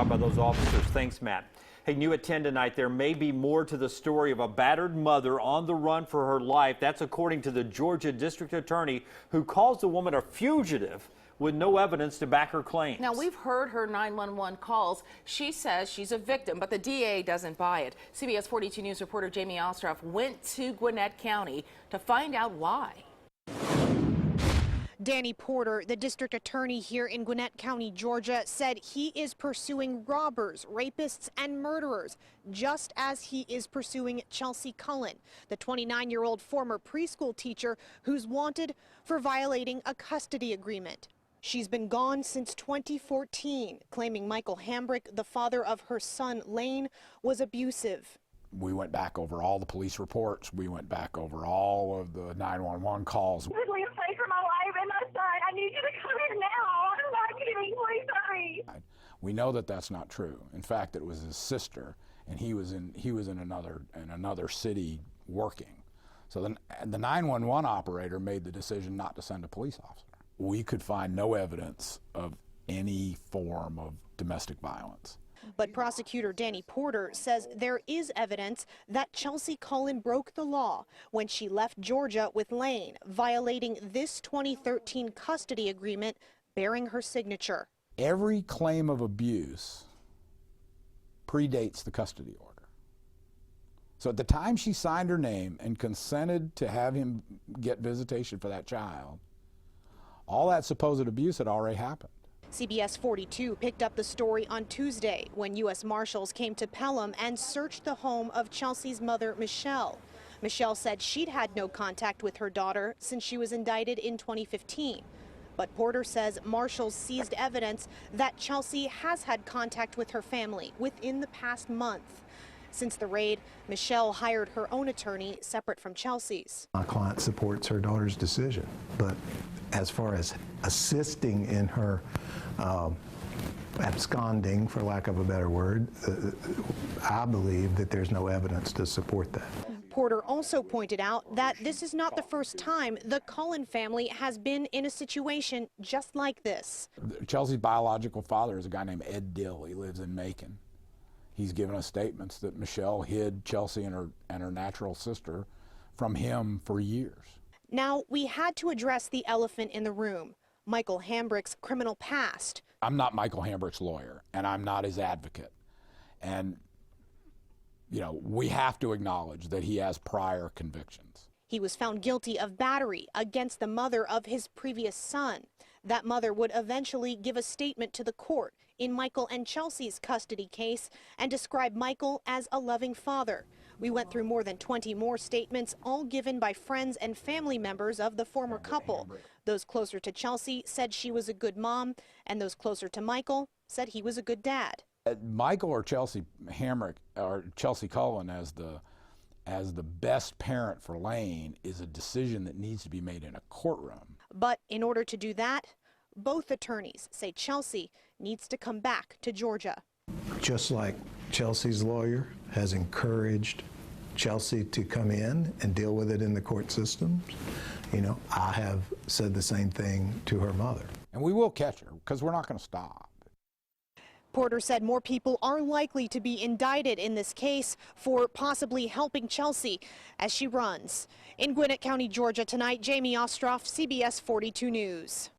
job by those officers. Thanks, Matt. Hey, new at 10 tonight, there may be more to the story of a battered mother on the run for her life. That's according to the Georgia District Attorney, who calls the woman a fugitive with no evidence to back her claims. Now, we've heard her 911 calls. She says she's a victim, but the DA doesn't buy it. CBS 42 News reporter Jamie Ostroff went to Gwinnett County to find out why. Danny Porter, the district attorney here in Gwinnett County, Georgia, said he is pursuing robbers, rapists, and murderers, just as he is pursuing Chelsea Cullen, the 29-year-old former preschool teacher who's wanted for violating a custody agreement. She's been gone since 2014, claiming Michael Hambrick, the father of her son Lane, was abusive. We went back over all the police reports. We went back over all of the 911 calls. Please pray for my life and my son. I need you to come here now. I'm not kidding. Please hurry. We know that that's not true. In fact, it was his sister, and he was in another city working. So then the 911 operator made the decision not to send a police officer. We could find no evidence of any form of domestic violence. But prosecutor Danny Porter says there is evidence that Chelsea Cullen broke the law when she left Georgia with Lane, violating this 2013 custody agreement bearing her signature. Every claim of abuse predates the custody order. So at the time she signed her name and consented to have him get visitation for that child, all that supposed abuse had already happened. CBS 42 picked up the story on Tuesday when U.S. Marshals came to Pelham and searched the home of Chelsea's mother, Michelle. Michelle said she'd had no contact with her daughter since she was indicted in 2015. But Porter says Marshals seized evidence that Chelsea has had contact with her family within the past month. Since the raid, Michelle hired her own attorney separate from Chelsea's. My client supports her daughter's decision, but as far as assisting in her absconding, for lack of a better word, I believe that there's no evidence to support that. Porter also pointed out that this is not the first time the Cullen family has been in a situation just like this. Chelsea's biological father is a guy named Ed Dill. He lives in Macon. He's given us statements that Michelle hid Chelsea and her natural sister from him for years. Now, we had to address the elephant in the room, Michael Hambrick's criminal past. I'm not Michael Hambrick's lawyer, and I'm not his advocate. And, you know, we have to acknowledge that he has prior convictions. He was found guilty of battery against the mother of his previous son. That mother would eventually give a statement to the court in Michael and Chelsea's custody case and describe Michael as a loving father. We went through more than 20 more statements, all given by friends and family members of the former couple. Those closer to Chelsea said she was a good mom, and those closer to Michael said he was a good dad. Michael or Chelsea Hambrick or Chelsea Cullen as the best parent for Lane is a decision that needs to be made in a courtroom. But in order to do that, both attorneys say Chelsea needs to come back to Georgia. Just like Chelsea's lawyer has encouraged Chelsea to come in and deal with it in the court systems, you know, I have said the same thing to her mother. And we will catch her, because we're not going to stop. Porter said more people are likely to be indicted in this case for possibly helping Chelsea as she runs. In Gwinnett County, Georgia tonight, Jamie Ostroff, CBS 42 News.